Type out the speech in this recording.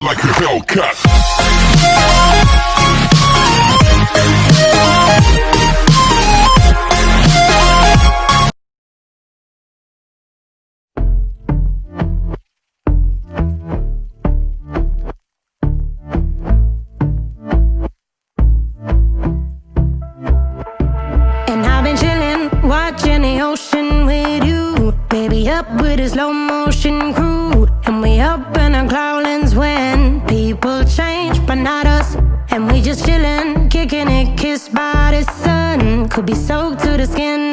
like a Hellcat. And I've been chillin', watching the ocean with you. Baby, up with a slow motion crew. And we up in our growlings when people change, but not us. And we just chillin', kicking it, kissed by the sun. Could be soaked to the skin